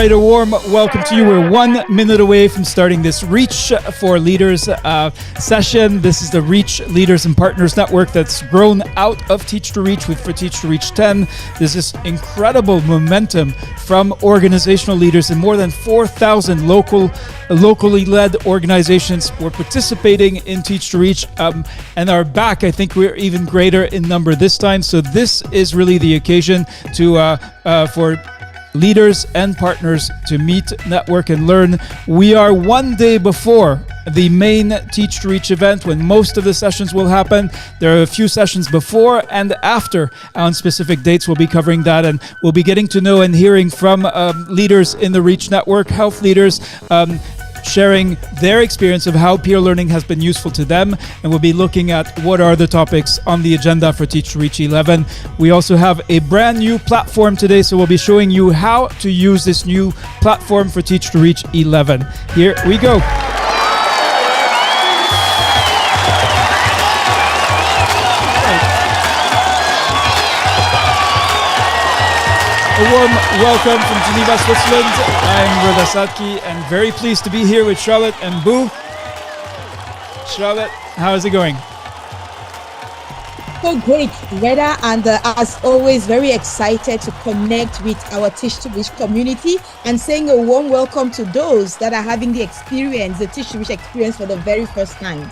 right, a warm welcome to you. We're 1 minute away from starting this Reach for Leaders session. This is the Reach Leaders and Partners Network that's grown out of Teach to Reach for Teach to Reach 10. There's this incredible momentum from organizational leaders in more than 4,000 locally led organizations who are participating in Teach to Reach and are back. I think we're even greater in number this time. So this is really the occasion for leaders and partners to meet, network, and learn. We are 1 day before the main Teach to Reach event when most of the sessions will happen. There are a few sessions before and after on specific dates. We'll be covering that, and we'll be getting to know and hearing from leaders in the Reach network, health leaders, sharing their experience of how peer learning has been useful to them, and we'll be looking at what are the topics on the agenda for Teach to Reach 11. We also have a brand new platform today, so we'll be showing you how to use this new platform for Teach to Reach 11. Here we go. A warm welcome from Geneva, Switzerland. I'm Reda Sadki and very pleased to be here with Charlotte and Boo. Charlotte, how is it going? So great, Reda, and as always, very excited to connect with our Teach to Reach community and saying a warm welcome to those that are having the Teach to Reach experience for the very first time.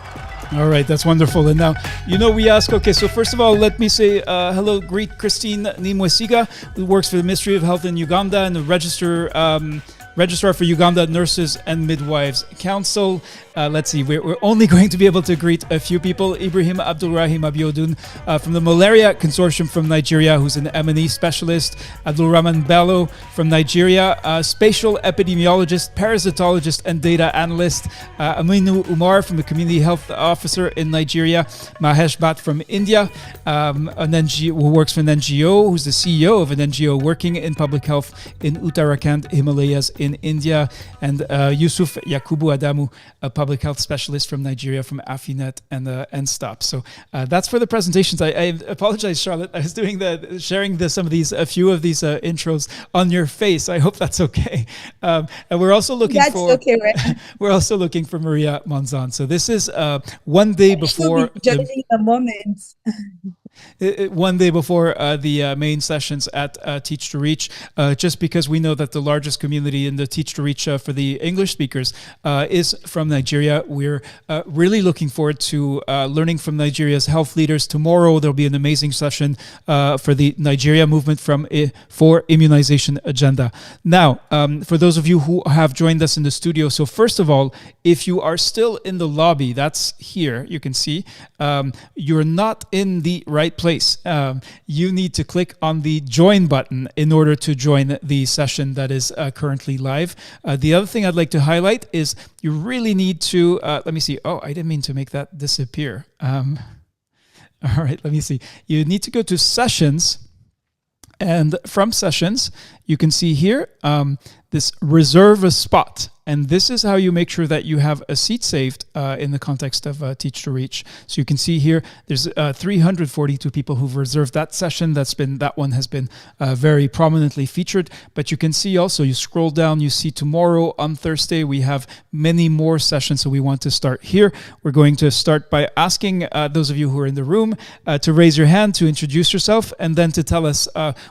All right, that's wonderful. And now, we ask, okay, so first of all, let me say hello, greet Christine Nimwesiga, who works for the Ministry of Health in Uganda and the Registrar for Uganda Nurses and Midwives Council. Let's see, we're only going to be able to greet a few people. Ibrahim Abdulrahim Abiodun from the Malaria Consortium from Nigeria, who's an M&E specialist. Abdulrahman Bello from Nigeria, spatial epidemiologist, parasitologist, and data analyst. Aminu Umar from the Community Health Officer in Nigeria. Mahesh Bhatt from India, who works for an NGO, who's the CEO of an NGO working in public health in Uttarakhand, Himalayas in India. And Yusuf Yakubu Adamu, a public health specialist from Nigeria, from Afinet and NSTOP. So that's for the presentations. I apologize, Charlotte. I was sharing a few of these intros on your face. I hope that's okay. And we're also looking we're also looking for Maria Monzon. So this is 1 day before judging the moment. 1 day before the main sessions at Teach to Reach, just because we know that the largest community in the Teach to Reach for the English speakers is from Nigeria. We're really looking forward to learning from Nigeria's health leaders. Tomorrow there'll be an amazing session for the Nigeria Movement for Immunization Agenda. Now, for those of you who have joined us in the studio, so first of all, if you are still in the lobby, that's here, you can see, you're not in the right place. You need to click on the join button in order to join the session that is currently live. The other thing I'd like to highlight is you really need to, let me see. Oh, I didn't mean to make that disappear. All right, let me see. You need to go to sessions, and from sessions, you can see here this reserve a spot. And this is how you make sure that you have a seat saved in the context of Teach to Reach. So you can see here, there's 342 people who've reserved that session. That one has been very prominently featured. But you can see also, you scroll down, you see tomorrow on Thursday, we have many more sessions. So we want to start here. We're going to start by asking those of you who are in the room to raise your hand, to introduce yourself, and then to tell us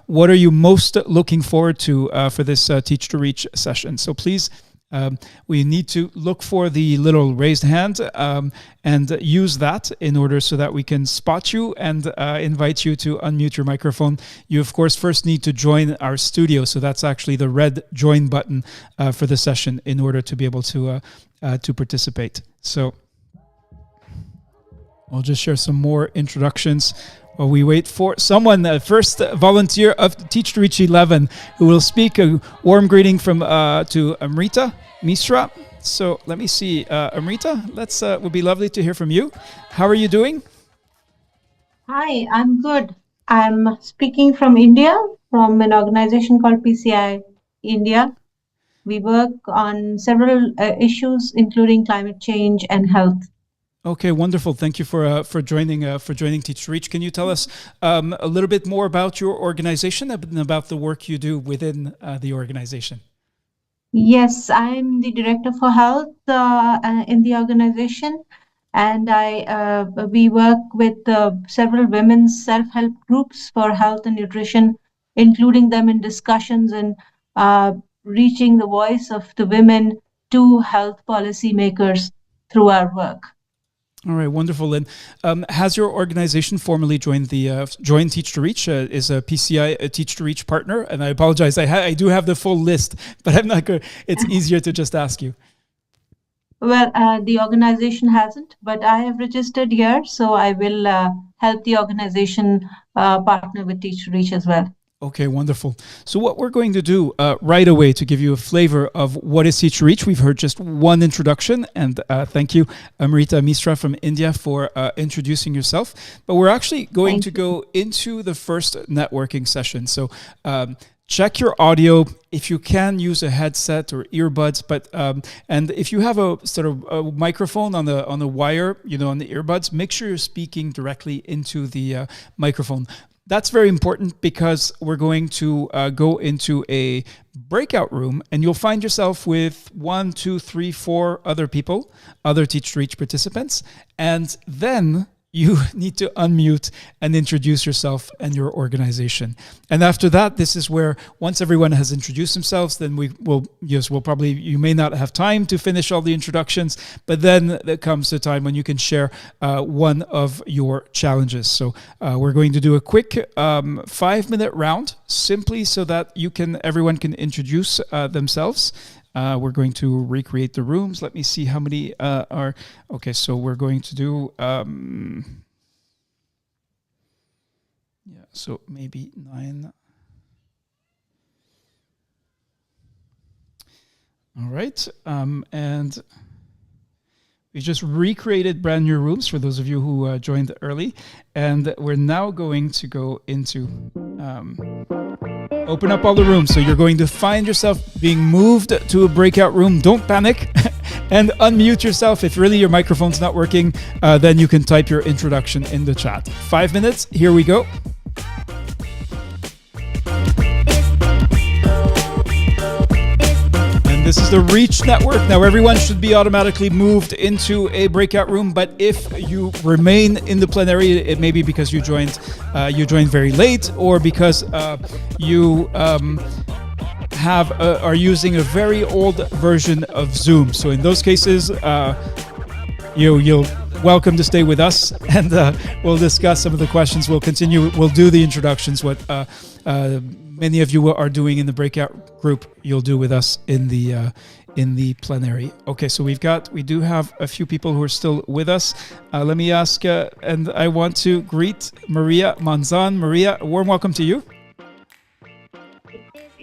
what are you most looking forward to for this Teach to Reach session. So please, we need to look for the little raised hand and use that in order so that we can spot you and invite you to unmute your microphone. You, of course, first need to join our studio. So that's actually the red join button for the session in order to be able to participate. So I'll just share some more introductions while we wait for someone, first volunteer of Teach to Reach 11, who will speak. A warm greeting from to Amrita Misra. So let me see, Amrita, would be lovely to hear from you. How are you doing? Hi, I'm good. I'm speaking from India, from an organization called PCI India. We work on several issues, including climate change and health. Okay, wonderful. Thank you for joining Teach to Reach. Can you tell us a little bit more about your organization and about the work you do within the organization? Yes, I'm the director for health in the organization, and we work with several women's self-help groups for health and nutrition, including them in discussions and uh, reaching the voice of the women to health policy makers through our work. All right, wonderful. And has your organization formally joined the joined Teach to Reach? Is a PCI a Teach to Reach partner? And I apologize, I do have the full list, but I'm not good. It's easier to just ask you. Well, the organization hasn't, but I have registered here, so I will help the organization partner with Teach to Reach as well. Okay, wonderful. So what we're going to do right away to give you a flavor of what is Teach to Reach, we've heard just one introduction, and thank you, Amrita Misra from India, for introducing yourself. But we're actually going to go into the first networking session. So check your audio. If you can, use a headset or earbuds. But and if you have a sort of a microphone on the wire, on the earbuds, make sure you're speaking directly into the microphone. That's very important because we're going to go into a breakout room, and you'll find yourself with 1, 2, 3, 4 other people, other Teach to Reach participants, and then you need to unmute and introduce yourself and your organization. And after that, this is where once everyone has introduced themselves, then we'll probably, you may not have time to finish all the introductions, but then there comes the time when you can share one of your challenges. So we're going to do a quick 5-minute round, simply so that everyone can introduce themselves. We're going to recreate the rooms. Let me see how many are. Okay, so we're going to do, so maybe 9. All right, and we just recreated brand new rooms for those of you who joined early, and we're now going to go into open up all the rooms. So you're going to find yourself being moved to a breakout room. Don't panic and unmute yourself. If really your microphone's not working, then you can type your introduction in the chat. 5 minutes, here we go. This is the Reach Network. Now everyone should be automatically moved into a breakout room, but if you remain in the plenary, it may be because you joined very late, or because you are using a very old version of Zoom. So in those cases, you're welcome to stay with us, and we'll discuss some of the questions. We'll continue. We'll do the introductions. What many of you are doing in the breakout group, you'll do with us in the plenary. Okay, so we do have a few people who are still with us. Let me ask, and I want to greet Maria Manzan. Maria, a warm welcome to you.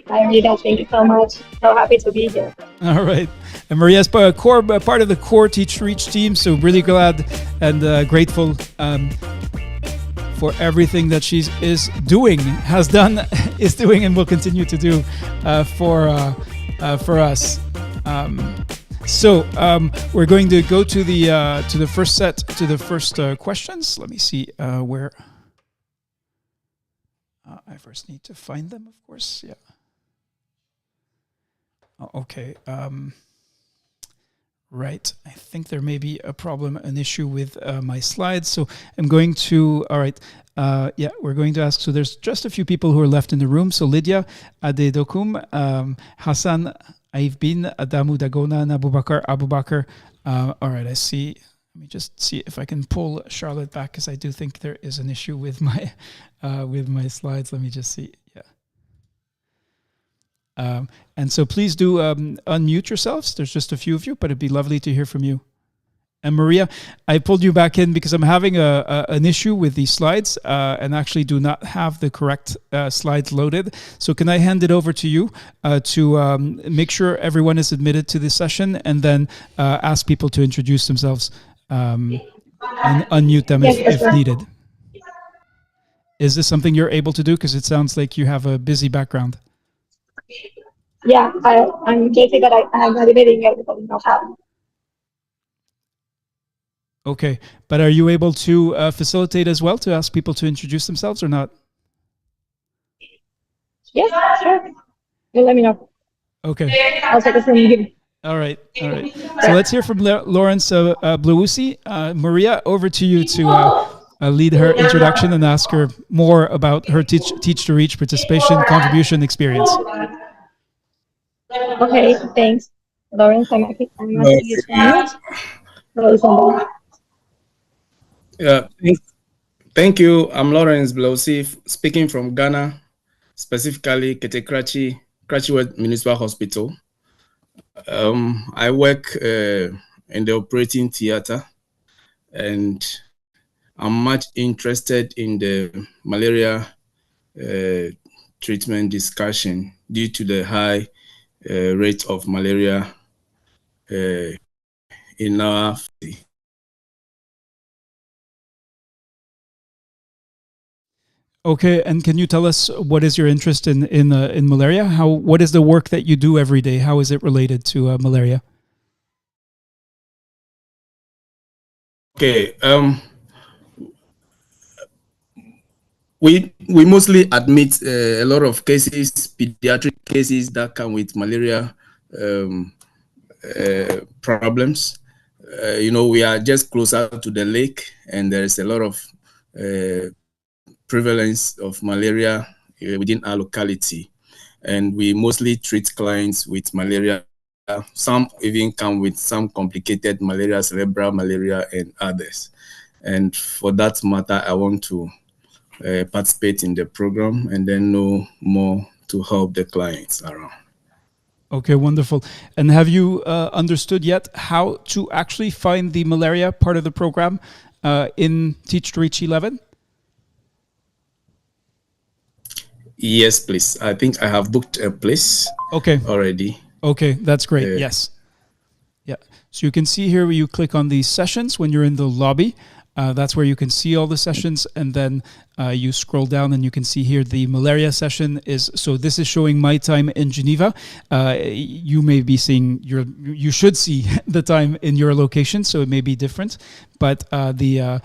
Hi, Rita. Thank you so much. So happy to be here. All right. And Maria's part of the core Teach to Reach team, so really glad and grateful for everything that she is doing, and will continue to do for us. So we're going to go to the first questions. Let me see where. I first need to find them, of course. Yeah. Okay. Right. I think there may be a problem, an issue with my slides. So I'm going to, all right. We're going to ask. So there's just a few people who are left in the room. So Lydia Adedokum, Hassan Aivbin, Adamu Dagona, and Abubakar. All right. I see. Let me just see if I can pull Charlotte back, because I do think there is an issue with my slides. Let me just see. And so please do unmute yourselves. There's just a few of you, but it'd be lovely to hear from you. And Maria, I pulled you back in because I'm having an issue with these slides and actually do not have the correct slides loaded. So can I hand it over to you to make sure everyone is admitted to this session, and then ask people to introduce themselves and unmute them if needed? Is this something you're able to do? Because it sounds like you have a busy background. Yeah, I'm guilty, but I'm admitting everybody, no problem. Okay, but are you able to facilitate as well, to ask people to introduce themselves, or not? Yes, sure. You let me know. Okay. I'll take it from you. All right. All right. So let's hear from Lawrence Blawusi. Maria, over to you to lead her introduction and ask her more about her Teach to Reach participation, contribution, experience. Okay, thanks. Lawrence, I'm asking you to mute. Yeah, thank you. I'm Lawrence Blawusi, speaking from Ghana, specifically Kete Krachi Municipal Hospital. I work in the operating theater, and I'm much interested in the malaria treatment discussion due to the high rate of malaria in our city. Okay, and can you tell us what is your interest in malaria? What is the work that you do every day? How is it related to malaria? Okay, we mostly admit a lot of cases, pediatric cases that come with malaria problems. We are just closer to the lake, and there is a lot of prevalence of malaria within our locality, and we mostly treat clients with malaria. Some even come with some complicated malaria, cerebral malaria, and others. And for that matter, I want to participate in the program and then know more to help the clients around. Okay, wonderful. And have you understood yet how to actually find the malaria part of the program in Teach to Reach 11? Yes, please. I think I have booked a place already. Okay, that's great. Yes. Yeah. So you can see here where you click on these sessions when you're in the lobby. That's where you can see all the sessions, and then you scroll down and you can see here the malaria session is. So this is showing my time in Geneva. You may be seeing you should see the time in your location, so it may be different. But the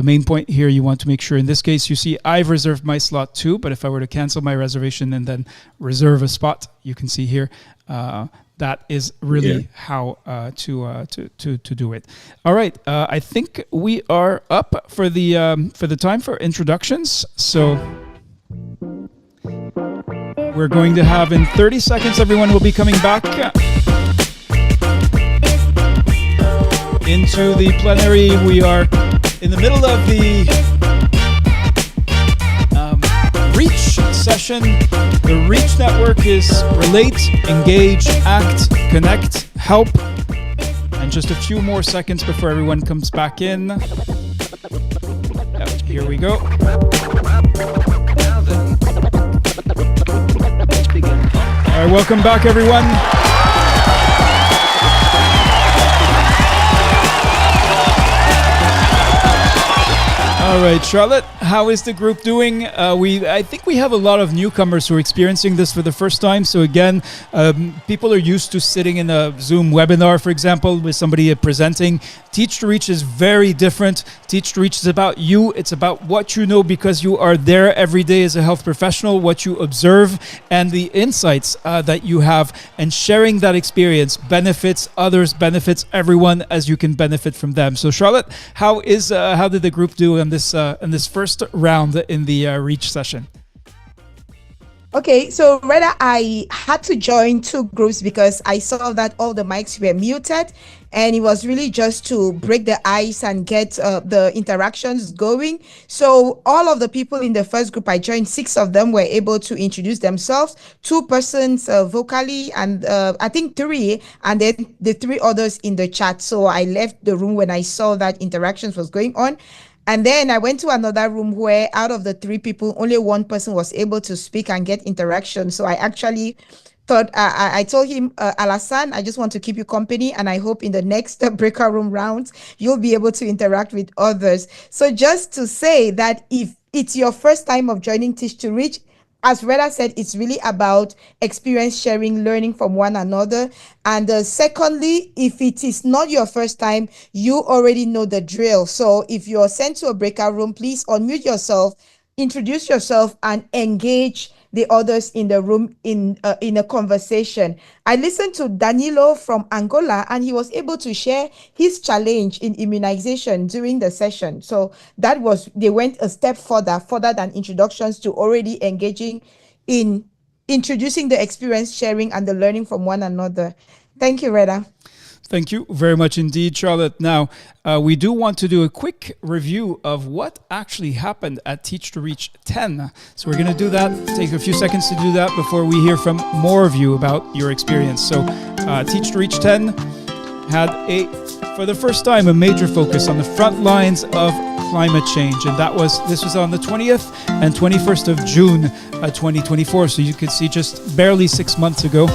main point here, you want to make sure in this case you see I've reserved my slot too. But if I were to cancel my reservation and then reserve a spot, you can see here. That is really how to do it. All right, I think we are up for the time for introductions. So we're going to have in 30 seconds. Everyone will be coming back into the plenary. We are in the middle of the Reach session. The Reach network is relate, engage, act, connect, help. And just a few more seconds before everyone comes back in. Yep, here we go. All right, welcome back, everyone. All right, Charlotte, how is the group doing? I think we have a lot of newcomers who are experiencing this for the first time. So again, people are used to sitting in a Zoom webinar, for example, with somebody presenting. Teach to Reach is very different. Teach to Reach is about you. It's about what you know because you are there every day as a health professional, what you observe, and the insights that you have. And sharing that experience benefits others, benefits everyone as you can benefit from them. So Charlotte, how did the group do in this first round in the Reach session? Okay, so rather I had to join two groups because I saw that all the mics were muted, and it was really just to break the ice and get the interactions going. So all of the people in the first group I joined, 6 of them were able to introduce themselves, 2 persons vocally, and I think 3, and then the 3 others in the chat. So I left the room when I saw that interactions was going on. And then I went to another room where out of the 3 people, only 1 person was able to speak and get interaction. So I actually thought, I told him, Alassane, I just want to keep you company. And I hope in the next breakout room rounds, you'll be able to interact with others. So just to say that if it's your first time of joining Teach to Reach, as Reda said, it's really about experience sharing, learning from one another. And secondly, if it is not your first time, you already know the drill. So if you're sent to a breakout room, please unmute yourself, introduce yourself, and engage the others in the room in a conversation. I listened to Danilo from Angola, and he was able to share his challenge in immunization during the session. So they went a step further than introductions, to already engaging in introducing the experience sharing and the learning from one another. Thank you, Reda. Thank you very much indeed, Charlotte. Now, we do want to do a quick review of what actually happened at Teach to Reach 10. So we're going to do that, take a few seconds to do that before we hear from more of you about your experience. So Teach to Reach 10 had for the first time, a major focus on the front lines of climate change. And this was on the 20th and 21st of June, 2024. So you can see just barely 6 months ago.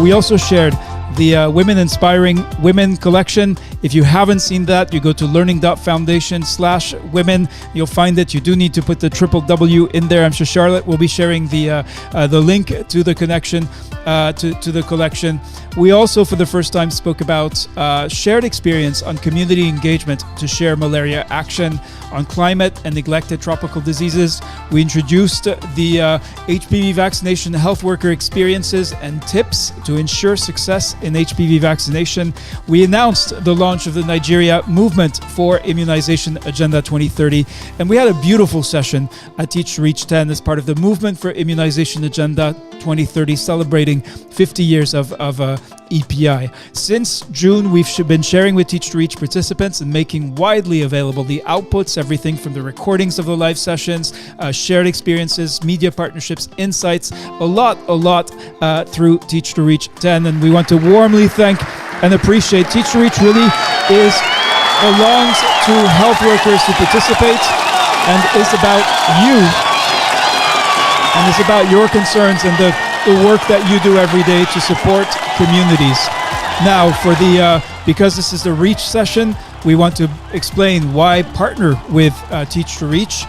We also shared the Women Inspiring Women collection. If you haven't seen that, you go to learning.foundation/women. You'll find it. You do need to put the W in there. I'm sure Charlotte will be sharing the link to the connection to the collection. We also, for the first time, spoke about shared experience on community engagement to share malaria action, on climate and neglected tropical diseases. We introduced the HPV vaccination health worker experiences and tips to ensure success in HPV vaccination. We announced the launch of the Nigeria Movement for Immunization Agenda 2030. And we had a beautiful session at Teach to Reach 10 as part of the Movement for Immunization Agenda 2030, celebrating 50 years of EPI. Since June, we've been sharing with Teach to Reach participants and making widely available the outputs, everything from the recordings of the live sessions, shared experiences, media partnerships, insights, a lot through Teach to Reach 10. And we want to warmly thank and appreciate. Teach to Reach really belongs to health workers who participate, and is about you, and it's about your concerns and the work that you do every day to support communities. Now, because this is the Reach session, we want to explain why partner with Teach to Reach.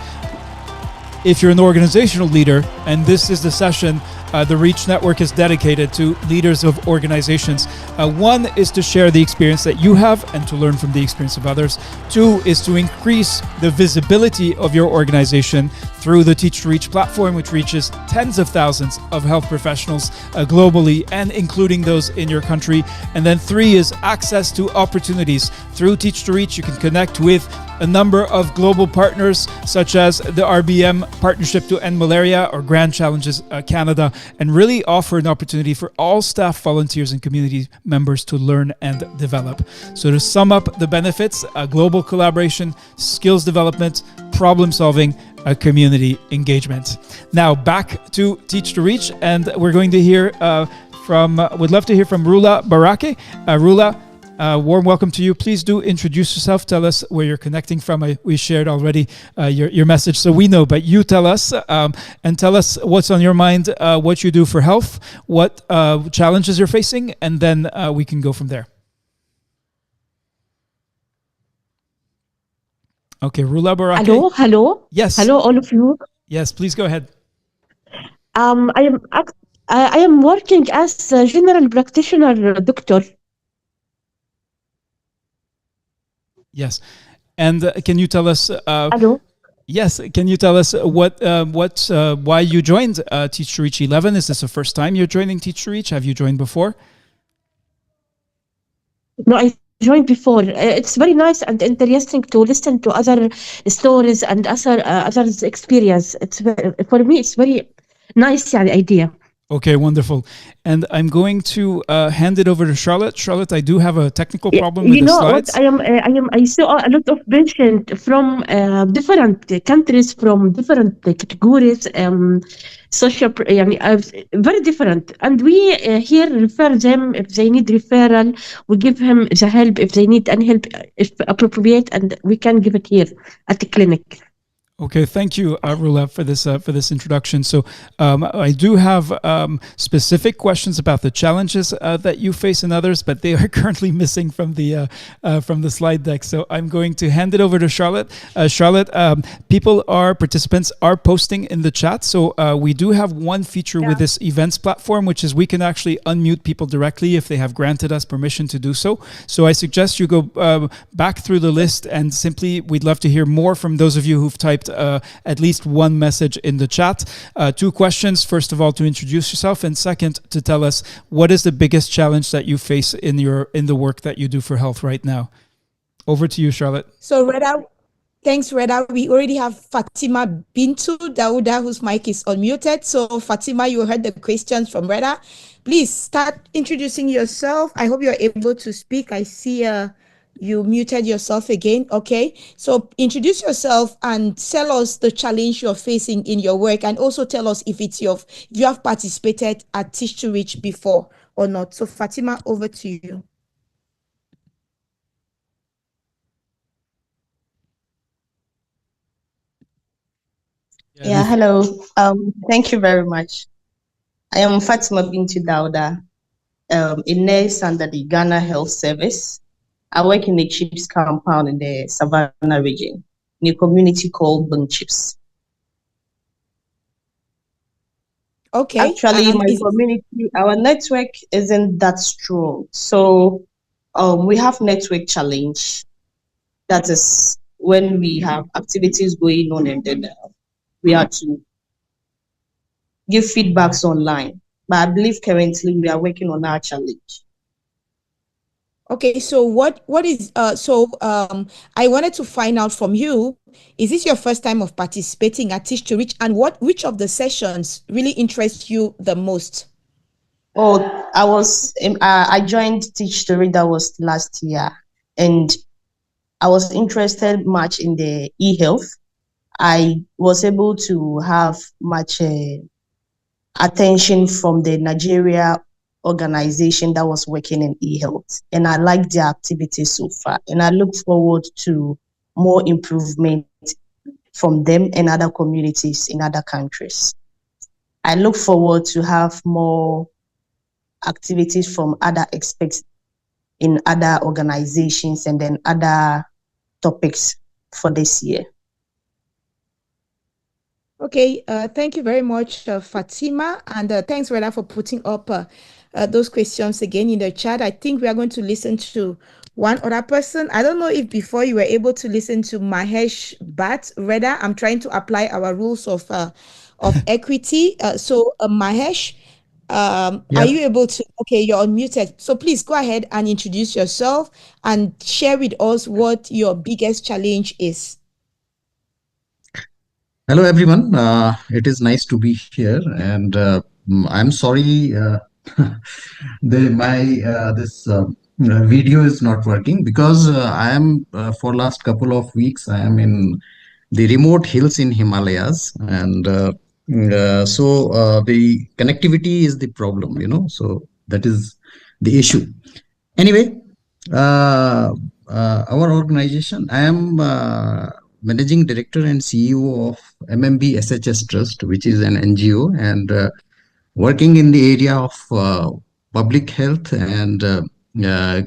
If you're an organizational leader, and this is the session the Reach Network is dedicated to leaders of organizations. One is to share the experience that you have and to learn from the experience of others. Two is to increase the visibility of your organization through the Teach to Reach platform, which reaches tens of thousands of health professionals globally, and including those in your country. And then three is access to opportunities. Through Teach to Reach, you can connect with a number of global partners, such as the RBM Partnership to End Malaria or Grand Challenges Canada, and really offer an opportunity for all staff, volunteers, and community members to learn and develop. So to sum up the benefits, global collaboration, skills development, problem solving, community engagement. Now back to Teach to Reach, and we're going to hear would love to hear from Rula Barake. Rula, warm welcome to you. Please do introduce yourself. Tell us where you're connecting from. We shared already your message, so we know, but you tell us and tell us what's on your mind, what you do for health, what challenges you're facing, and then we can go from there. Okay, Rula Barake. Hello. Yes. Hello, all of you. Yes, please go ahead. I am working as a general practitioner doctor. Yes, and can you tell us? Hello. Yes, can you tell us why you joined Teach to Reach 11? Is this the first time you're joining Teach to Reach? Have you joined before? No, I joined before. It's very nice and interesting to listen to other stories and others' experience. For me, it's very nice idea. Okay, wonderful. And I'm going to hand it over to Charlotte. Charlotte, I do have a technical problem with the slides. I saw a lot of patients from different countries, from different categories, social, very different. And we here refer them if they need referral. We give them the help if they need any help, if appropriate, and we can give it here at the clinic. Okay, thank you, Rula, for this introduction. So I do have specific questions about the challenges that you face and others, but they are currently missing from the slide deck. So I'm going to hand it over to Charlotte. Charlotte, participants are posting in the chat. So we do have one feature with this events platform, which is we can actually unmute people directly if they have granted us permission to do so. So I suggest you go back through the list, and simply we'd love to hear more from those of you who've typed at least one message in the chat. 2 questions. First of all, to introduce yourself, and second, to tell us what is the biggest challenge that you face in the work that you do for health right now. Over to you, Charlotte. So Reda, thanks, Reda. We already have Fatima Bintu Dauda, whose mic is unmuted. So Fatima, you heard the questions from Reda. Please start introducing yourself. I hope you're able to speak. I see you muted yourself again. Okay. So introduce yourself and tell us the challenge you're facing in your work, and also tell us if you have participated at Teach to Reach before or not. So Fatima, over to you. Yeah, hello. Thank you very much. I am Fatima Bintu Dauda, a nurse under the Ghana Health Service. I work in the Chips compound in the Savannah region, in a community called Bung Chips. Okay. Actually, my community, our network isn't that strong. So we have network challenge. That is when we have activities going on, and then we have to give feedbacks online. But I believe currently we are working on our challenge. Okay, so what is I wanted to find out from you, is this your first time of participating at Teach to Reach, and which of the sessions really interests you the most? Oh, I joined Teach to Reach, that was last year, and I was interested much in the e-health. I was able to have much attention from the Nigeria organization that was working in e-health, and I liked their activities so far, and I look forward to more improvement from them and other communities in other countries. I look forward to have more activities from other experts in other organizations and then other topics for this year. Okay, thank you very much, Fatima, and thanks, Reda, for putting up those questions again in the chat. I think we are going to listen to one other person. I don't know if before you were able to listen to Mahesh Bhatt. Reda, I'm trying to apply our rules of equity. So Mahesh, are you able to? Okay, you're unmuted. So please go ahead and introduce yourself and share with us what your biggest challenge is. Hello, everyone. It is nice to be here, and I'm sorry this video is not working because I am for last couple of weeks I am in the remote hills in Himalayas, and so the connectivity is the problem, so that is the issue. Anyway, our organization, I am Managing Director and CEO of MMB SHS Trust, which is an NGO, and working in the area of public health and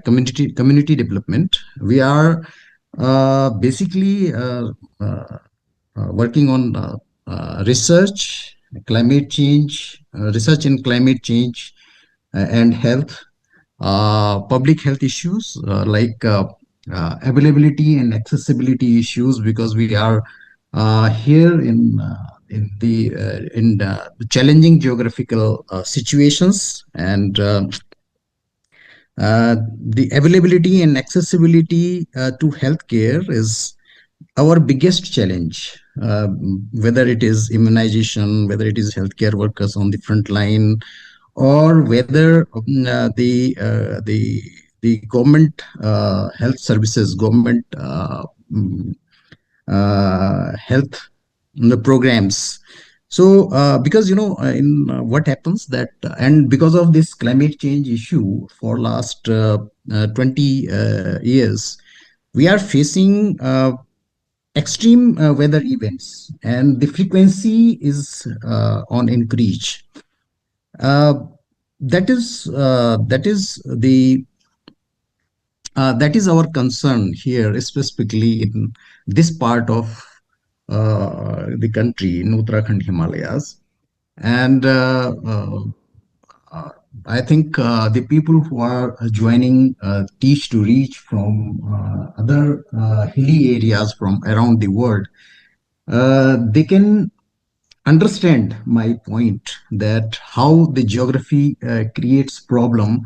community development. We are basically working on research, climate change, research in climate change and health, public health issues like availability and accessibility issues, because we are here in the challenging geographical situations, and the availability and accessibility to healthcare is our biggest challenge, whether it is immunization, whether it is healthcare workers on the front line, or whether the government health services, government health programs. So because in what happens that, and because of this climate change issue for last 20 years, we are facing extreme weather events, and the frequency is on increase. That is our concern here, specifically in this part of the country, in Uttarakhand Himalayas. And I think the people who are joining Teach to Reach from other hilly areas from around the world, they can understand my point that how the geography creates problem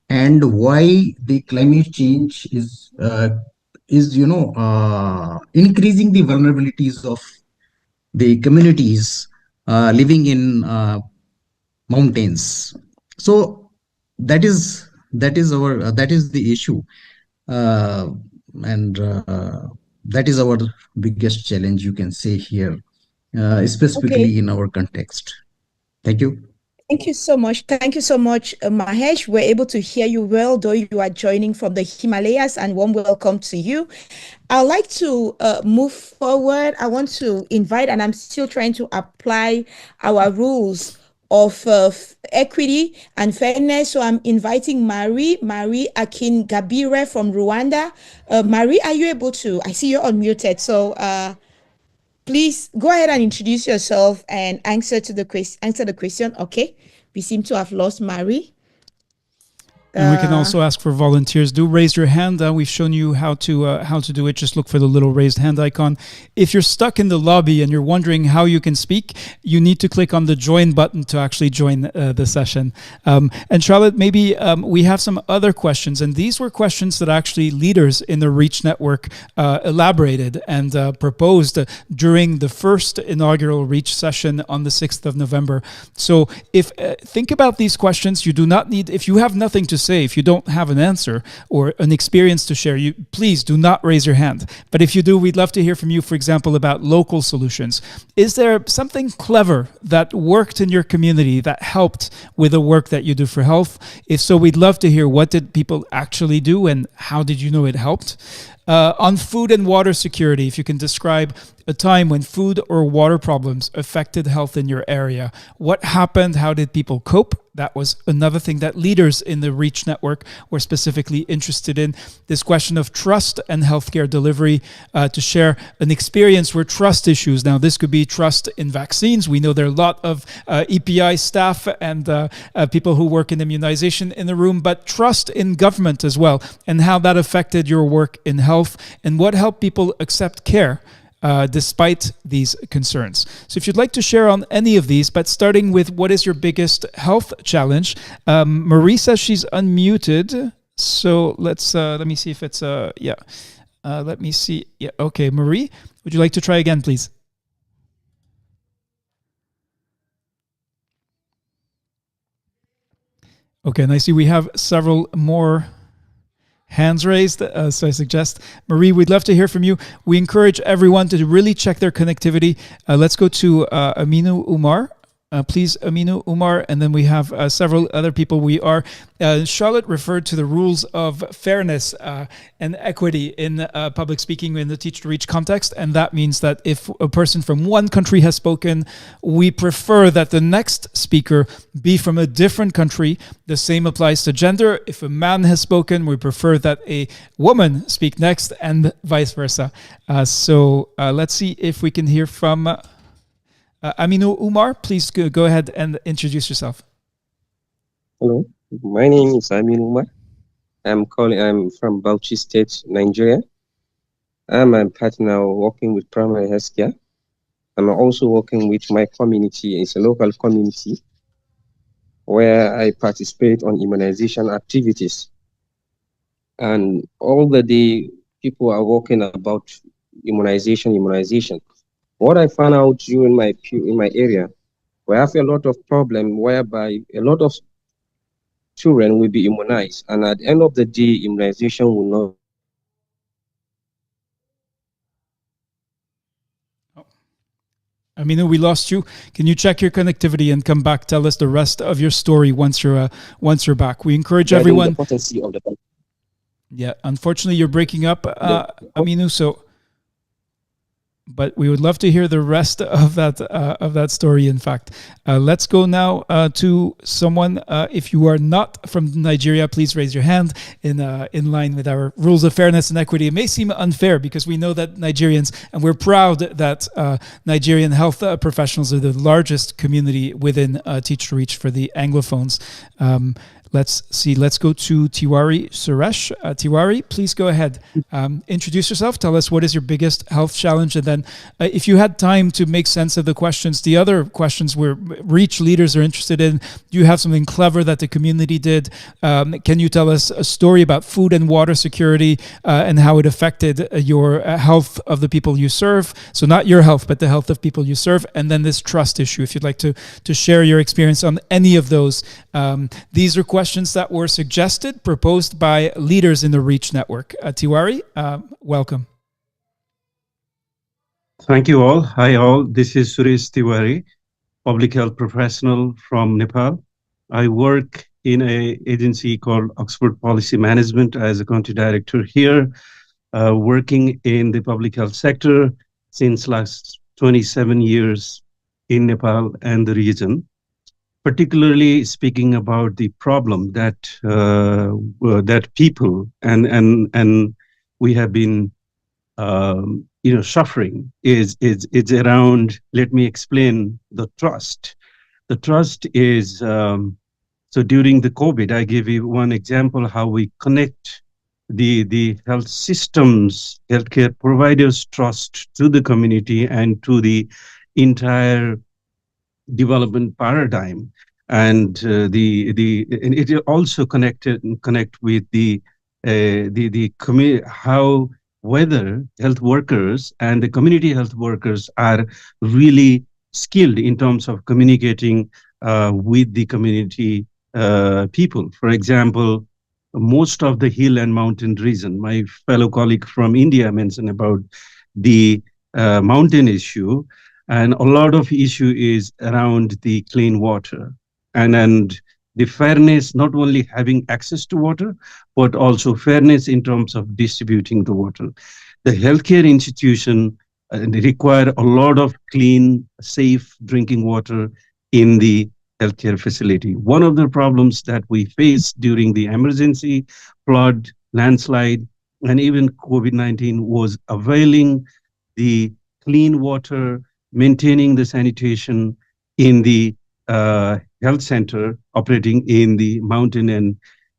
and why the climate change is increasing the vulnerabilities of the communities living in mountains. So that is the issue, uh, and that is our biggest challenge, you can say here, Okay. specifically in our context. Thank you. Thank you so much. Thank you so much, Mahesh. We're able to hear you well, though you are joining from the Himalayas, and warm welcome to you. I'd like to move forward. I want to invite, and I'm still trying to apply our rules of equity and fairness. So I'm inviting Marie Akingabire from Rwanda. Marie, are you able to? I see you're unmuted. So please go ahead and introduce yourself and answer the question. Okay, we seem to have lost Marie. And we can also ask for volunteers. Do raise your hand. We've shown you how to do it. Just look for the little raised hand icon. If you're stuck in the lobby and you're wondering how you can speak, you need to click on the join button to actually join the session. And Charlotte, maybe we have some other questions. And these were questions that actually leaders in the REACH network elaborated and proposed during the first inaugural REACH session on the 6th of November. So if think about these questions. You do not need, if you have nothing to say, if you don't have an answer or an experience to share, you please do not raise your hand. But if you do, we'd love to hear from you, for example, about local solutions. Is there something clever that worked in your community that helped with the work that you do for health? If so, we'd love to hear, what did people actually do and how did you know it helped? On food and water security, if you can describe a time when food or water problems affected health in your area. What happened? How did people cope? That was another thing that leaders in the REACH network were specifically interested in. This question of trust and healthcare delivery, to share an experience where trust issues. Now, this could be trust in vaccines. We know there are a lot of EPI staff and people who work in immunization in the room, but trust in government as well, and how that affected your work in health and what helped people accept care despite these concerns. So if you'd like to share on any of these, but starting with what is your biggest health challenge, Marie says she's unmuted. So let me see if it's, let me see. Yeah, okay, Marie, would you like to try again, please? Okay, and I see we have several more hands raised, so I suggest, Marie, we'd love to hear from you. We encourage everyone to really check their connectivity. Let's go to Aminu Umar. Please, Aminu Umar, and then we have several other people. We are, Charlotte referred to the rules of fairness and equity in public speaking in the Teach to Reach context, and that means that if a person from one country has spoken, we prefer that the next speaker be from a different country. The same applies to gender. If a man has spoken, we prefer that a woman speak next, and vice versa. So let's see if we can hear from Aminu Umar. Please go ahead and introduce yourself. Hello, my name is Aminu Umar. I'm from Bauchi State, Nigeria. I'm a partner working with primary healthcare. I'm also working with my community. It's a local community where I participate on immunization activities. And all the day, people are talking about immunization. What I found out during in my area, we have a lot of problem whereby a lot of children will be immunized, and at the end of the day, immunization will not. Aminu, we lost you. Can you check your connectivity and come back? Tell us the rest of your story once you're back. We encourage everyone. The potency of the yeah, unfortunately, you're breaking up, Aminu. So. But we would love to hear the rest of that story. In fact, let's go now to someone. If you are not from Nigeria, please raise your hand in line with our rules of fairness and equity. It may seem unfair because we know that Nigerians, and we're proud that Nigerian health professionals are the largest community within Teach to Reach for the Anglophones. Let's see. Let's go to Tiwari Suresh. Tiwari, please go ahead. Introduce yourself. Tell us what is your biggest health challenge, and then if you had time to make sense of the questions, the other questions where Reach leaders are interested in. Do you have something clever that the community did? Can you tell us a story about food and water security and how it affected your health of the people you serve? So not your health, but the health of people you serve. And then this trust issue, if you'd like to share your experience on any of those. These are questions that were suggested, proposed by leaders in the Reach Network. Tiwari, welcome. Thank you all. Hi all. This is Suresh Tiwari, public health professional from Nepal. I work in an agency called Oxford Policy Management as a country director here, working in the public health sector since last 27 years in Nepal and the region. Particularly speaking about the problem that that people and we have been suffering is around. Let me explain the trust. The trust is so during the COVID, I give you one example how we connect the health systems, healthcare providers' trust to the community and to the entire development paradigm, and and it also connect with the how whether health workers and the community health workers are really skilled in terms of communicating with the community people. For example, most of the hill and mountain region, my fellow colleague from India mentioned about the mountain issue. And a lot of issue is around the clean water and the fairness, not only having access to water, but also fairness in terms of distributing the water. The healthcare institution require a lot of clean, safe drinking water in the healthcare facility. One of the problems that we faced during the emergency, flood, landslide, and even COVID-19 was availing the clean water, maintaining the sanitation in the health center operating in the mountain and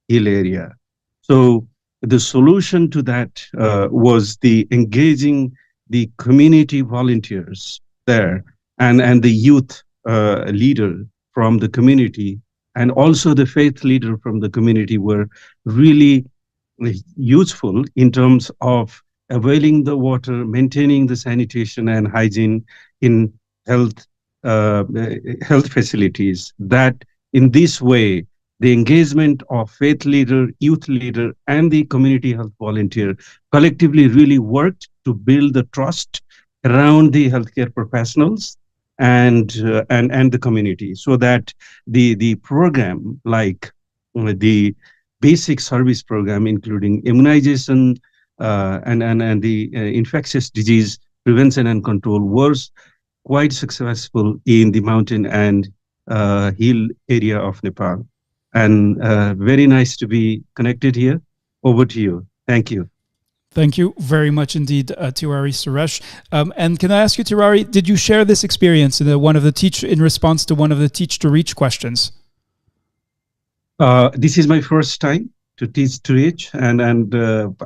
hill area. So the solution to that was the engaging the community volunteers there and the youth leader from the community and also the faith leader from the community were really useful in terms of availing the water, maintaining the sanitation and hygiene in health facilities. That in this way, the engagement of faith leader, youth leader, and the community health volunteer collectively really worked to build the trust around the healthcare professionals and the community, so that the program like the basic service program, including immunization and the infectious disease prevention and control, was quite successful in the mountain and hill area of Nepal. And very nice to be connected here. Over to you. Thank you. Thank you very much indeed, Tiwari Suresh. And can I ask you, Tiwari, did you share this experience in in response to one of the Teach to Reach questions? This is my first time to Teach to Reach, and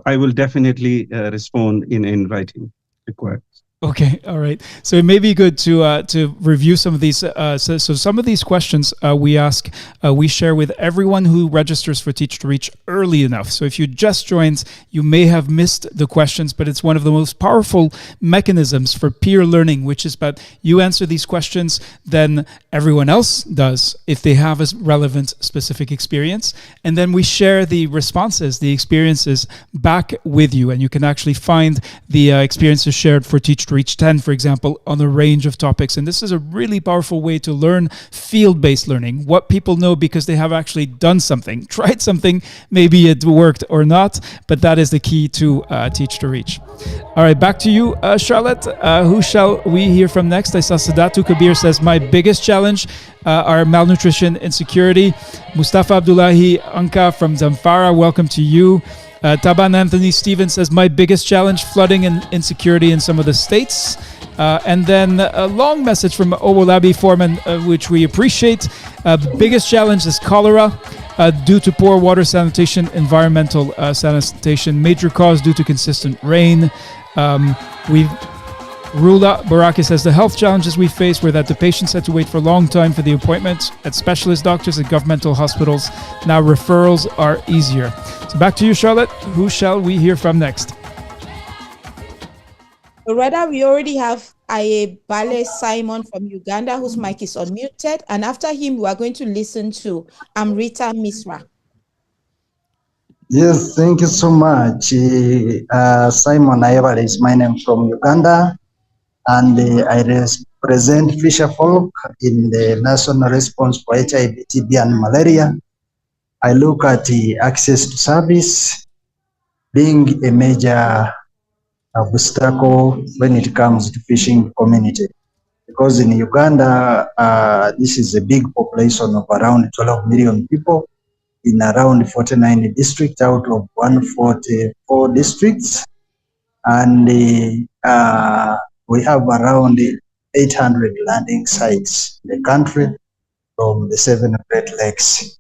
I will definitely respond in writing required. Okay, all right. So it may be good to review some of these. So some of these questions we share with everyone who registers for Teach to Reach early enough. So if you just joined, you may have missed the questions, but it's one of the most powerful mechanisms for peer learning, which is about you answer these questions, then everyone else does if they have a relevant specific experience, and then we share the responses, the experiences back with you, and you can actually find the experiences shared for Teach to Reach 10, for example, on a range of topics. And this is a really powerful way to learn field-based learning, what people know because they have actually done something, tried something, maybe it worked or not, but that is the key to Teach to Reach. All right, back to you, Charlotte. Who shall we hear from next? I saw Sadatu Kabir says, my biggest challenge are malnutrition, insecurity. Mustafa Abdullahi Anka from Zamfara, welcome to you. Taban Anthony Stevens says, my biggest challenge, flooding and insecurity in some of the states. And then a long message from Owolabi Foreman, which we appreciate. Biggest challenge is cholera. due to poor water sanitation, environmental sanitation. Major cause due to consistent rain. We've ruled out, Baraki says, the health challenges we face were that the patients had to wait for a long time for the appointments at specialist doctors at governmental hospitals. Now referrals are easier. So back to you, Charlotte. Who shall we hear from next? Loretta, we already have Ayebale Simon from Uganda, whose mic is unmuted. And after him, we are going to listen to Amrita Misra. Yes, thank you so much. Simon Ayebale is my name from Uganda, and I represent Fisher Folk in the National Response for HIV, TB, and Malaria. I look at the access to service being a major obstacle when it comes to fishing community, because in Uganda, this is a big population of around 12 million people in around 49 districts out of 144 districts, and we have around 800 landing sites in the country from the 7 Great Lakes.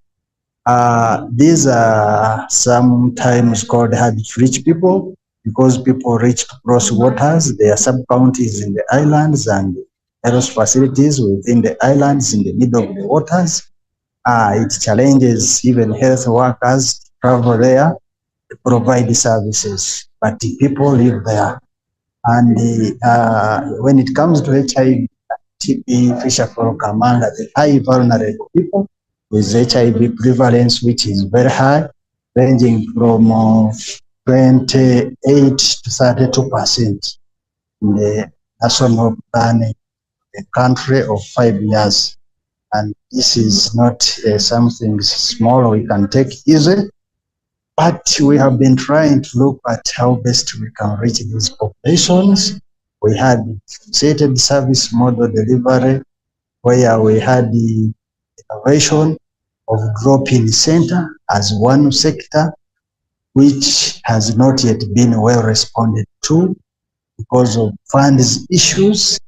These are sometimes called habit-rich people, because people reach to cross waters. There are sub-counties in the islands and health facilities within the islands in the middle of the waters. It challenges even health workers to travel there to provide services, but the people live there. And when it comes to HIV, TB, Fisher Folk among the high vulnerable people with HIV prevalence, which is very high, ranging from 28 to 32% in the national plan, a country of 5 years. And this is not something small we can take easy, but we have been trying to look at how best we can reach these populations. We had differentiated service model delivery, where we had the innovation of drop-in center as one sector, which has not yet been well responded to because of funds issues,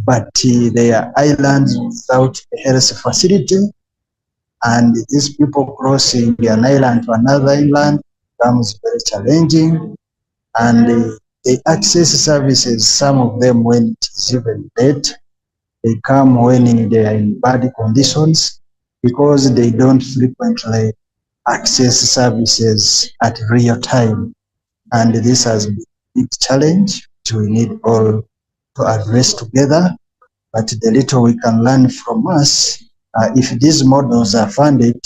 but there are islands without a health facility, and these people crossing an island to another island becomes very challenging, and they access services, some of them when it is even late. They come when they are in bad conditions because they don't frequently access services at real time. And this has been a big challenge which we need all to address together. But the little we can learn from us, if these models are funded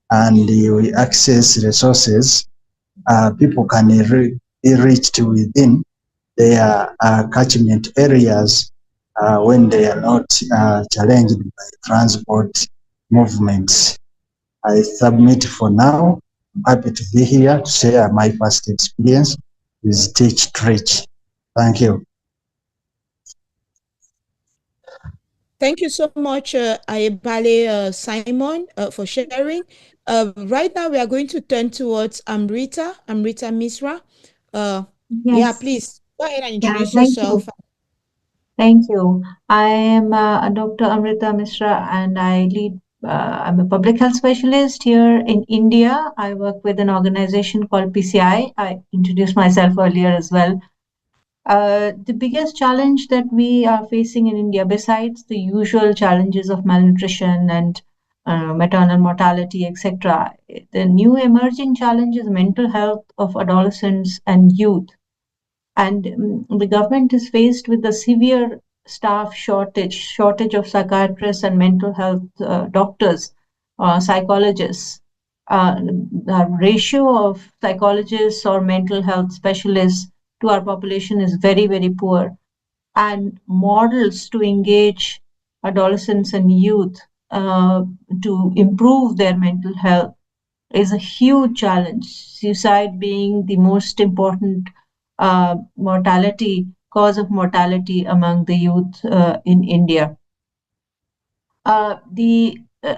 and we access resources, people can be reached within their catchment areas when they are not challenged by transport movements. I submit for now. I'm happy to be here to share my past experience with Teach to Reach. Thank you. Thank you so much, Ayebale Simon, for sharing. Right now, we are going to turn towards Amrita Misra. Yeah, please go ahead and introduce yourself. Thank you. I am Dr. Amrita Misra, and I lead. I'm a public health specialist here in India. I work with an organization called PCI. I introduced myself earlier as well. The biggest challenge that we are facing in India, besides the usual challenges of malnutrition and maternal mortality, etc., the new emerging challenge is mental health of adolescents and youth. And the government is faced with a severe staff shortage of psychiatrists and mental health doctors, psychologists. The ratio of psychologists or mental health specialists to our population is very, very poor. And models to engage adolescents and youth to improve their mental health is a huge challenge. Suicide being the most important cause of mortality among the youth in India. A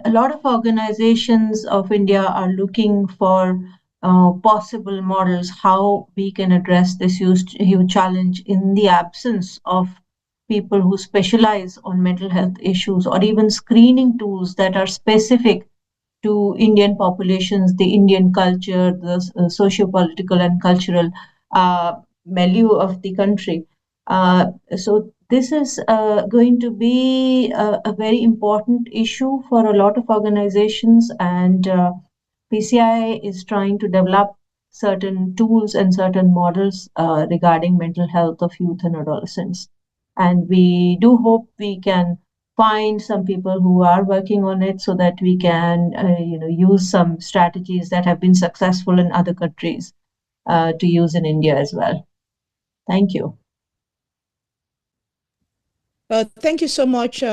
lot of organizations of India are looking for possible models how we can address this huge challenge in the absence of people who specialize on mental health issues, or even screening tools that are specific to Indian populations, the Indian culture, the socio-political and cultural milieu of the country. So this is going to be a very important issue for a lot of organizations, and PCI is trying to develop certain tools and certain models regarding mental health of youth and adolescents. And we do hope we can find some people who are working on it so that we can use some strategies that have been successful in other countries to use in India as well. Thank you. Thank you so much,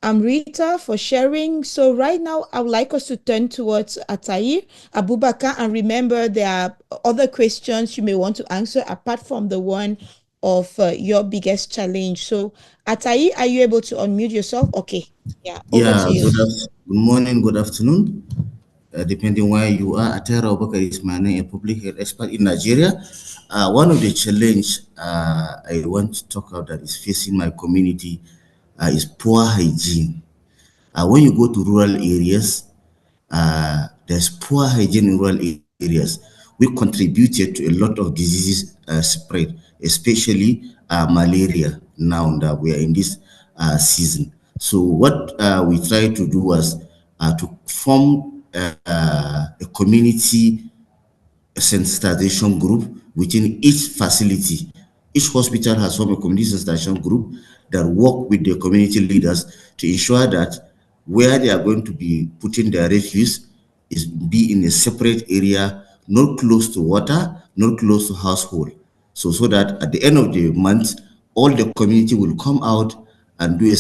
Amrita, for sharing. So right now, I would like us to turn towards Atayi Abubakar. And remember, there are other questions you may want to answer apart from the one of your biggest challenge. So Atayi, are you able to unmute yourself? Okay. Yeah. Over to you. Good morning, good afternoon. Depending where you are, Atayi Abubakar is my name, a public health expert in Nigeria. One of the challenge I want to talk about that is facing my community is poor hygiene. When you go to rural areas, there's poor hygiene in rural areas. We contributed to a lot of diseases spread, especially malaria now that we are in this season. So what we tried to do was to form a community sensitization group within each facility. Each hospital has formed a community sensitization group that work with the community leaders to ensure that where they are going to be putting their refuse is be in a separate area, not close to water, not close to household. So that at the end of the month, all the community will come out and do a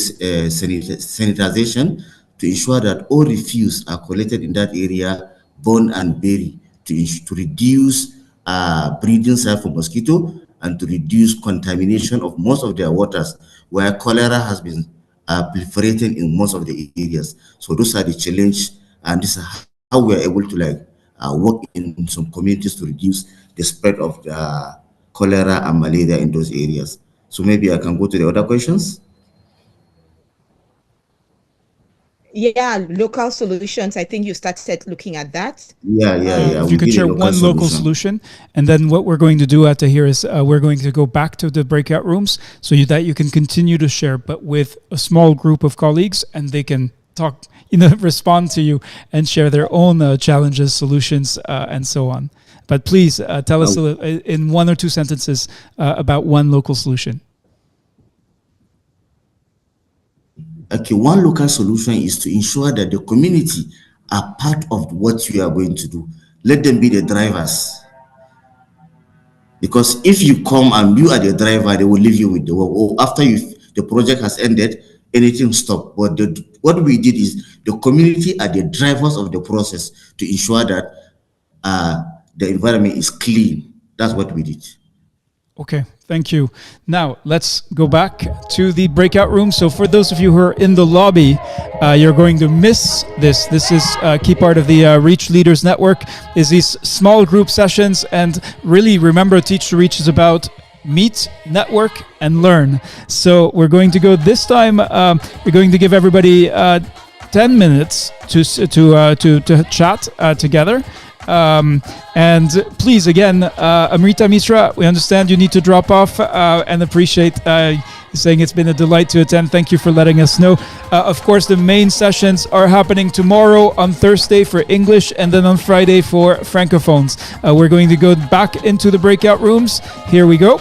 sanitization to ensure that all refuse are collected in that area, burned and buried to reduce breeding site for mosquito and to reduce contamination of most of their waters where cholera has been proliferating in most of the areas. So those are the challenge, and this is how we are able to work in some communities to reduce the spread of the cholera and malaria in those areas. So maybe I can go to the other questions. Yeah, local solutions. I think you started looking at that. Yeah. If you could share one local solution, and then what we're going to do after here is we're going to go back to the breakout rooms so that you can continue to share, but with a small group of colleagues, and they can talk, respond to you and share their own challenges, solutions, and so on. But please tell us in one or two sentences about one local solution. Okay, one local solution is to ensure that the community are part of what you are going to do. Let them be the drivers. Because if you come and you are the driver, they will leave you with the work. Or after the project has ended, anything stop. But what we did is the community are the drivers of the process to ensure that the environment is clean. That's what we did. Okay, thank you. Now, let's go back to the breakout room. So for those of you who are in the lobby, you're going to miss this. This is a key part of the Reach Leaders Network, is these small group sessions. And really remember, Teach to Reach is about meet, network, and learn. So we're going to go this time, we're going to give everybody 10 minutes to chat together. And please, again, Amrita Mishra, we understand you need to drop off and appreciate saying it's been a delight to attend. Thank you for letting us know. Of course, the main sessions are happening tomorrow, on Thursday for English, and then on Friday for Francophones. We're going to go back into the breakout rooms. Here we go.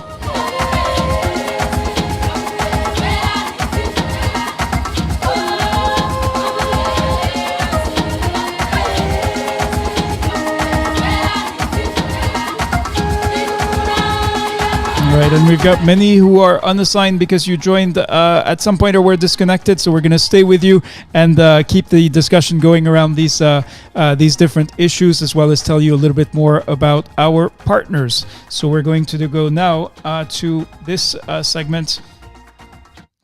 Right, and we've got many who are unassigned because you joined at some point or were disconnected. So we're going to stay with you and keep the discussion going around these different issues, as well as tell you a little bit more about our partners. So we're going to go now to this segment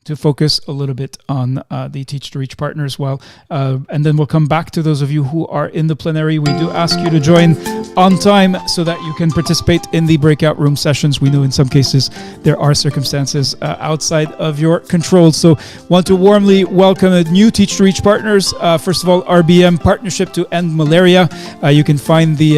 to focus a little bit on the Teach to Reach partner as well. And then we'll come back to those of you who are in the plenary. We do ask you to join on time so that you can participate in the breakout room sessions. We know in some cases there are circumstances outside of your control. So want to warmly welcome a new Teach to Reach partners. First of all, RBM Partnership to End Malaria. You can find the,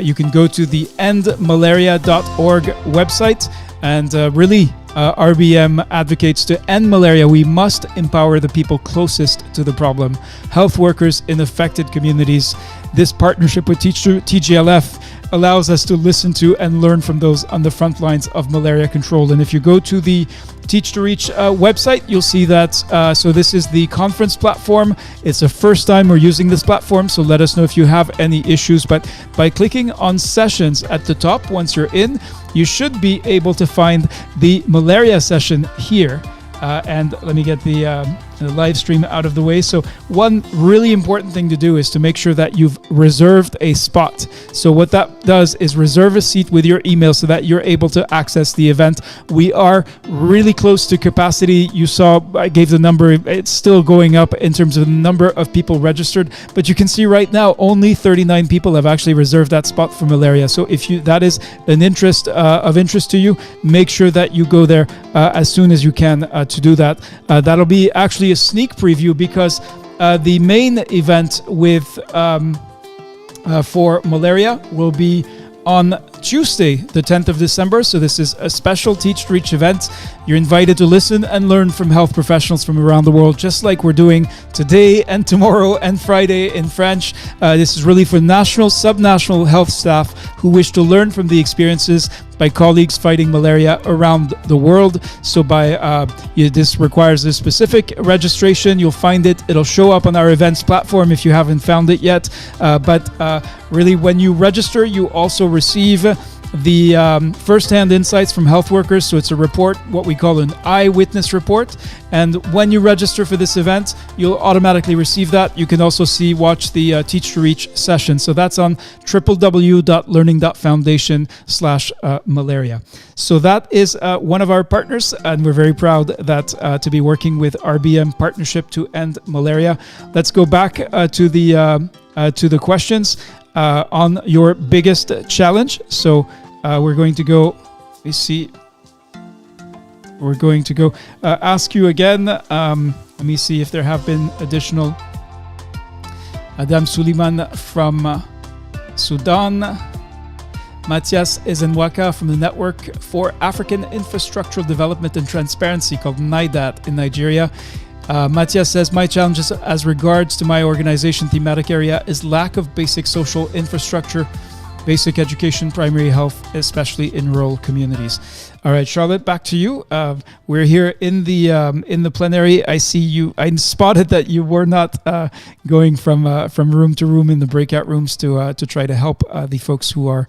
you can go to the endmalaria.org website and really RBM advocates to end malaria. We must empower the people closest to the problem, health workers in affected communities. This partnership with TGLF allows us to listen to and learn from those on the front lines of malaria control. And if you go to the Teach to Reach website, you'll see that. So this is the conference platform. It's the first time we're using this platform, so let us know if you have any issues. But by clicking on sessions at the top, once you're in, you should be able to find the malaria session here. And let me get the live stream out of the way. So one really important thing to do is to make sure that you've reserved a spot. So what that does is reserve a seat with your email so that you're able to access the event. We are really close to capacity. You saw I gave the number. It's still going up in terms of the number of people registered, but you can see right now only 39 people have actually reserved that spot for malaria. So if that is an interest of interest to you, make sure that you go there as soon as you can to do that. That'll be actually a sneak preview because the main event with for malaria will be on Tuesday, the 10th of December. So this is a special Teach to Reach event. You're invited to listen and learn from health professionals from around the world, just like we're doing today and tomorrow and Friday in French. This is really for national, subnational health staff who wish to learn from the experiences by colleagues fighting malaria around the world. So this requires a specific registration. You'll find it. It'll show up on our events platform if you haven't found it yet. But really, when you register, you also receive the first-hand insights from health workers. So it's a report, what we call an eyewitness report. And when you register for this event, you'll automatically receive that. You can also watch the Teach to Reach session. So that's on www.learning.foundation/malaria. So that is one of our partners, and we're very proud that to be working with RBM Partnership to End Malaria. Let's go back to the questions on your biggest challenge. So we're going to go, we're going to go ask you again. Let me see if there have been additional. Adam Suleiman from Sudan. Matthias Ezenwaka from the Network for African Infrastructural Development and Transparency called NIDAT in Nigeria. Matthias says, my challenges as regards to my organization thematic area is lack of basic social infrastructure, basic education, primary health, especially in rural communities. All right, Charlotte, back to you. We're here in the plenary. I see you. I spotted that you were not going from room to room in the breakout rooms to try to help the folks who are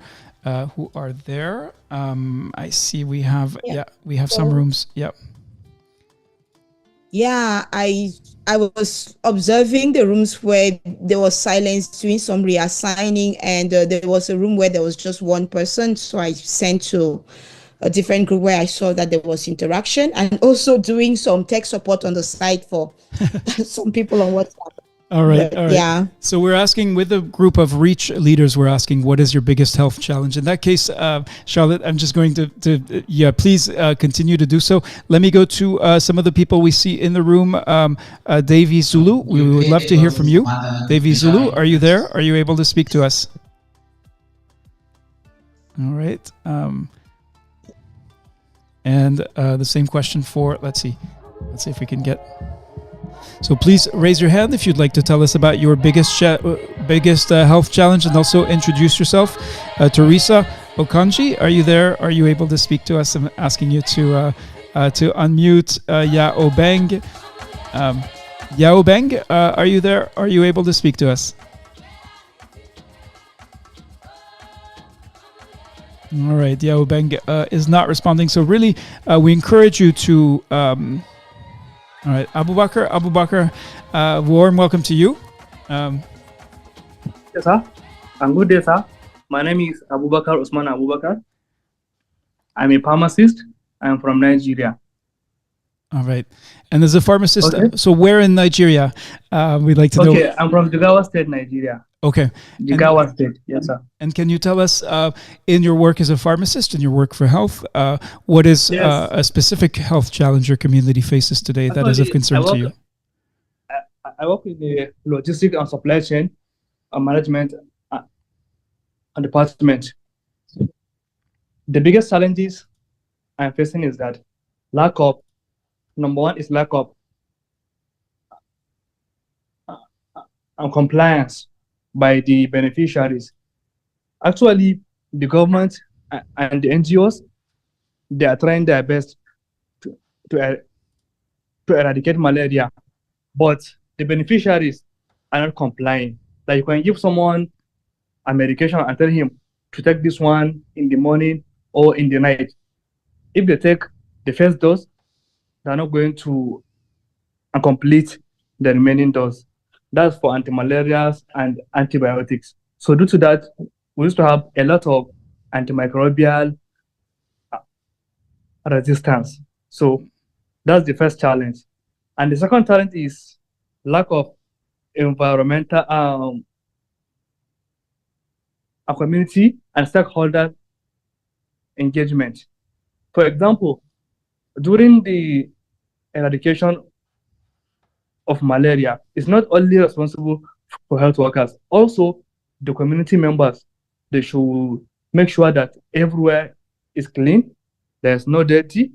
there. I see we have some rooms. Yeah. Yeah, I was observing the rooms where there was silence, doing some reassigning, and there was a room where there was just one person. So I sent to a different group where I saw that there was interaction, and also doing some tech support on the side for some people on WhatsApp. All right. Yeah. So we're asking, with a group of Reach leaders, we're asking, what is your biggest health challenge? In that case, Charlotte, I'm just going to please continue to do so. Let me go to some of the people we see in the room. Davy Zulu, we would love to hear from you. Davy Zulu, are you there? Are you able to speak to us? All right. And the same question for, let's see if we can get. So please raise your hand if you'd like to tell us about your biggest health challenge, and also introduce yourself. Teresa Okanji, are you there? Are you able to speak to us? I'm asking you to unmute. Yao Beng. Yao Beng, are you there? Are you able to speak to us? All right, Yao Beng is not responding. So really, we encourage you to. All right, Abubakar, warm welcome to you. Yes, sir. And good day, sir. My name is Abubakar Usman Abubakar. I'm a pharmacist. I'm from Nigeria. All right. And as a pharmacist, Okay. so where in Nigeria? We'd like to Okay, know. I'm from Jigawa State, Nigeria. Okay. Jigawa State, yes, sir. And can you tell us, in your work as a pharmacist, in your work for health, what is Yes. a specific health challenge your community faces today that is of Actually, concern to you? I work in the logistics and supply chain and management and department. The biggest challenges I'm facing is that number one is lack of compliance by the beneficiaries. Actually, the government and the NGOs, they are trying their best to eradicate malaria, but the beneficiaries are not complying. Like you can give someone a medication and tell him to take this one in the morning or in the night. If they take the first dose, they're not going to complete the remaining dose. That's for anti-malarials and antibiotics. So due to that, we used to have a lot of antimicrobial resistance. So that's the first challenge. And the second challenge is lack of environmental community and stakeholder engagement. For example, during the eradication of malaria, it's not only responsible for health workers, also the community members. They should make sure that everywhere is clean, there's no dirty,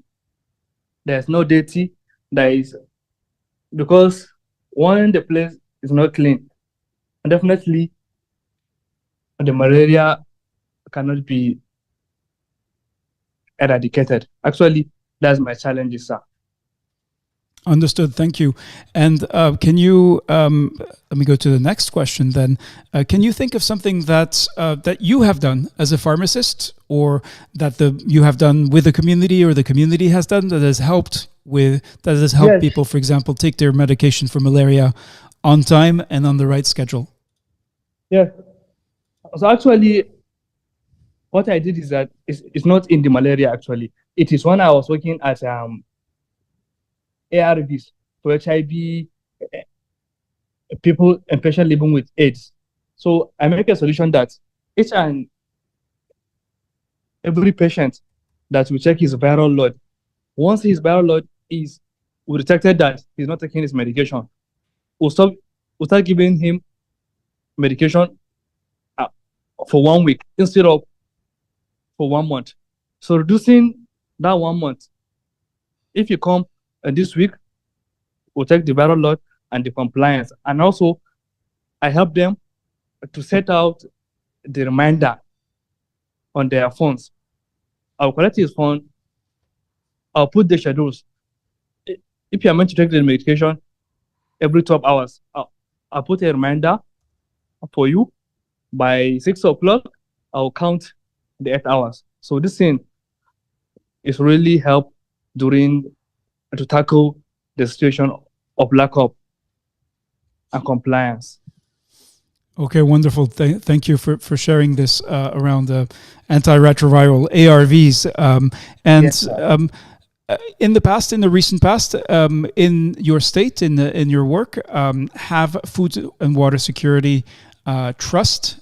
there is, because when the place is not clean, definitely the malaria cannot be eradicated. Actually, that's my challenge, sir. Understood. Thank you. And can you, let me go to the next question then. Can you think of something that that you have done as a pharmacist, or that you have done with the community, or the community has done, that has helped Yes. people, for example, take their medication for malaria on time and on the right schedule? Yeah. So actually, what I did is that it's not in the malaria actually. It is when I was working as ARVs for HIV people and patients living with AIDS. So I make a solution that each and every patient that we check his viral load. Once his viral load is we detected that he's not taking his medication, we'll start giving him medication for 1 week instead of for 1 month. So reducing that 1 month. If you come this week, we'll take the viral load and the compliance. And also, I help them to set out the reminder on their phones. I'll collect his phone. I'll put the schedules. If you're meant to take the medication every 12 hours, I'll put a reminder for you. By 6 o'clock, I'll count the 8 hours. So this thing is really help to tackle the situation of lack of compliance. Okay, wonderful. Thank you for sharing this around the antiretroviral ARVs. Yes, In the recent past, in your state, in your work, have food and water security, trust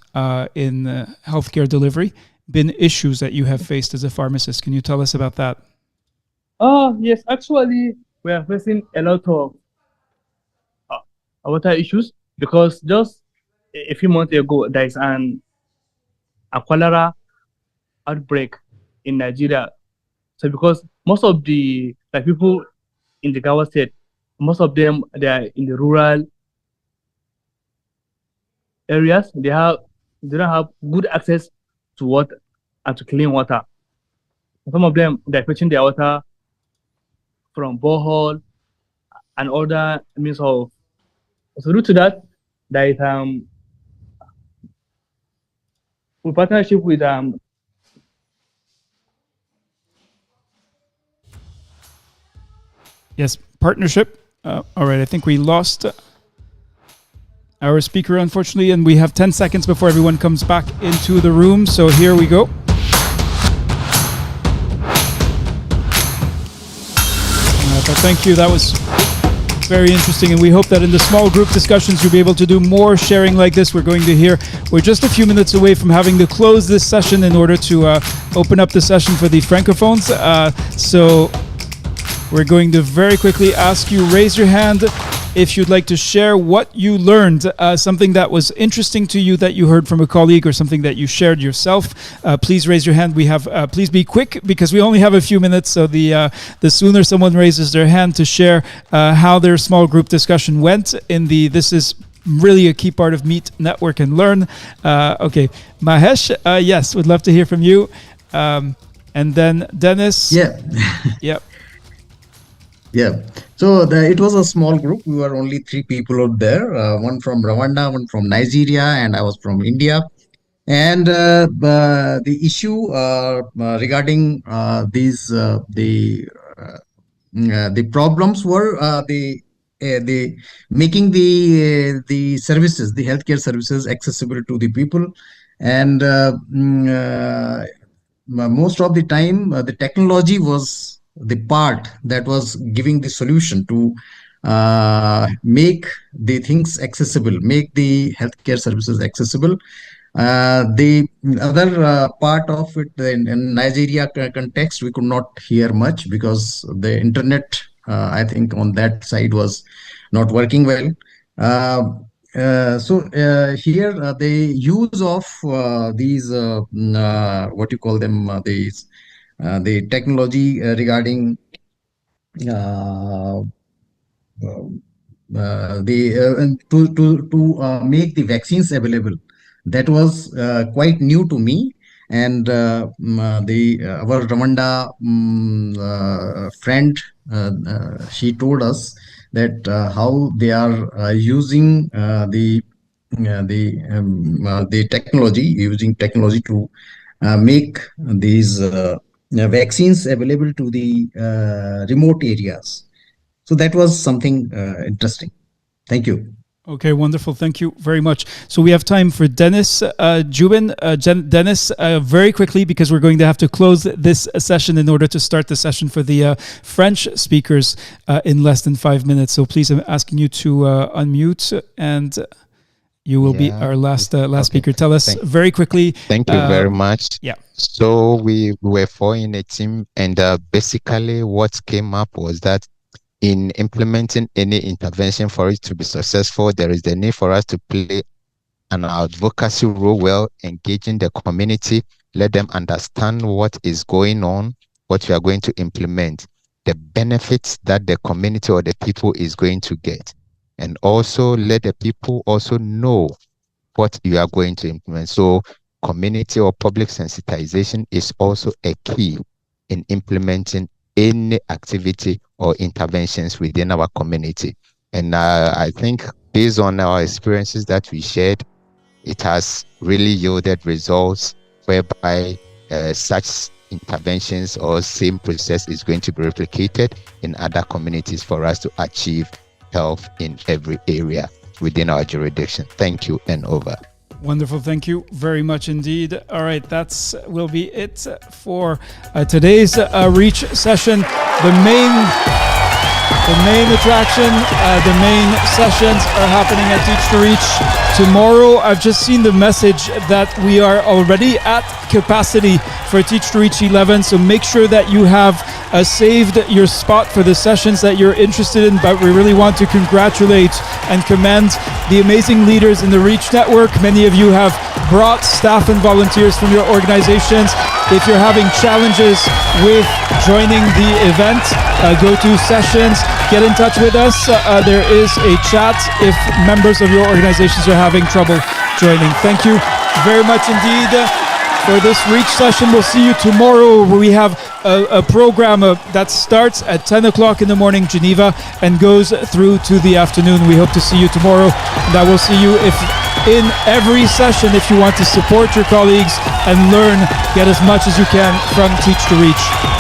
in healthcare delivery been issues that you have faced as a pharmacist? Can you tell us about that? Oh, yes. Actually, we are facing a lot of water issues because just a few months ago, there is a cholera outbreak in Nigeria. So because most of the people in the Jigawa State, most of them, they are in the rural areas. They don't have good access to water and to clean water. Some of them, they're fetching their water from borehole and other means of. So due to that, there is we partnership with Yes, partnership. All right, I think we lost our speaker, unfortunately, and we have 10 seconds before everyone comes back into the room. So here we go. Wonderful. Thank you. That was very interesting. And we hope that in the small group discussions, you'll be able to do more sharing like this. We're just a few minutes away from having to close this session in order to open up the session for the Francophones. So we're going to very quickly ask you, raise your hand if you'd like to share what you learned, something that was interesting to you that you heard from a colleague or something that you shared yourself. Please raise your hand. Please be quick because we only have a few minutes. So the sooner someone raises their hand to share how their small group discussion went this is really a key part of Meet, Network, and Learn. Okay, Mahesh, yes, would love to hear from you. And then Dennis. Yeah. Yep. Yeah, so it was a small group. We were only 3 people out there, one from Rwanda, one from Nigeria, and I was from India. And the issue regarding the problems were the making the services, the healthcare services, accessible to the people, and most of the time the technology was the part that was giving the solution to make the things accessible, make the healthcare services accessible. The other part of it in Nigeria context, we could not hear much because the internet, I think, on that side was not working well. So here the use of these what you call them, the technology regarding to make the vaccines available, that was quite new to me. And our Rwanda friend, she told us that how they are using the technology to make these vaccines available to the remote areas. So that was something interesting. Thank you. Okay, wonderful. Thank you very much. So we have time for Dennis Jubin. Dennis, very quickly, because we're going to have to close this session in order to start the session for the French speakers in less than 5 minutes. So please, I'm asking you to unmute, and you will be our last speaker. Tell us very quickly. Thank you very much. Yeah. So we were 4 in a team, and basically what came up was that in implementing any intervention, for it to be successful, there is the need for us to play an advocacy role, well, engaging the community, let them understand what is going on, what we are going to implement, the benefits that the community or the people is going to get, and also let the people also know what you are going to implement. So community or public sensitization is also a key in implementing any activity or interventions within our community. And I think based on our experiences that we shared, it has really yielded results whereby such interventions or same process is going to be replicated in other communities for us to achieve health in every area within our jurisdiction. Thank you, and over. Wonderful. Thank you very much indeed. All right, that's will be it for today's Reach session. The main attraction, the main sessions are happening at Teach to Reach tomorrow. I've just seen the message that we are already at capacity for Teach to Reach 11, so make sure that you have saved your spot for the sessions that you're interested in. But we really want to congratulate and commend the amazing leaders in the Reach Network. Many of you have brought staff and volunteers from your organizations. If you're having challenges with joining the event, go to sessions, get in touch with us. There is a chat if members of your organizations are having trouble joining. Thank you very much indeed for this Reach session. We'll see you tomorrow, where we have a program that starts at 10 o'clock in the morning, Geneva, and goes through to the afternoon. We hope to see you tomorrow, and I will see you in every session if you want to support your colleagues and learn, get as much as you can from Teach to Reach.